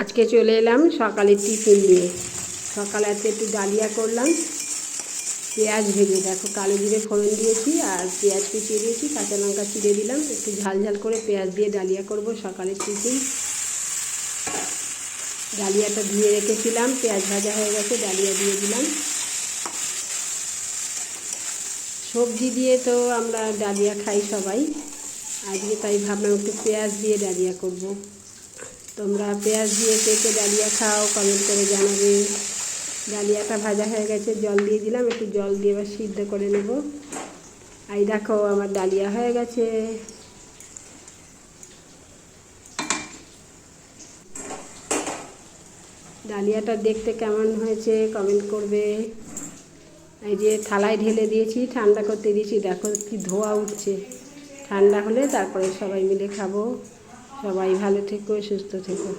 আজকে চলে এলাম সকালের টিফিন নিয়ে। সকালে আজকে একটু ডালিয়া করলাম, পেঁয়াজ ভেজে, দেখো কালো জিরে ফোড়ন দিয়েছি আর পেঁয়াজ কুচিয়ে দিয়েছি, কাঁচা লঙ্কা চিড়ে দিলাম, একটু ঝাল ঝাল করে পেঁয়াজ দিয়ে ডালিয়া করব সকালের টিফিন। ডালিয়াটা ধুয়ে রেখেছিলাম, পেঁয়াজ ভাজা হয়ে গেছে, ডালিয়া দিয়ে দিলাম। সবজি দিয়ে তো আমরা ডালিয়া খাই সবাই, আজকে তাই ভাবলাম একটু পেঁয়াজ দিয়ে ডালিয়া করব। তোমরা পেঁয়াজ দিয়ে কে কে ডালিয়া খাও কমেন্ট করে জানাবে। ডালিয়াটা ভাজা হয়ে গেছে, জল দিয়ে দিলাম, একটু জল দিয়ে এবার সিদ্ধ করে নেব। এই দেখো আমার ডালিয়া হয়ে গেছে। ডালিয়াটা দেখতে কেমন হয়েছে কমেন্ট করবে। এই যে থালায় ঢেলে দিয়েছি, ঠান্ডা করতে দিয়েছি, দেখো কি ধোয়া উঠছে। ঠান্ডা হলে তারপরে সবাই মিলে খাবো। সবাই ভালো থেকো, সুস্থ থেকো।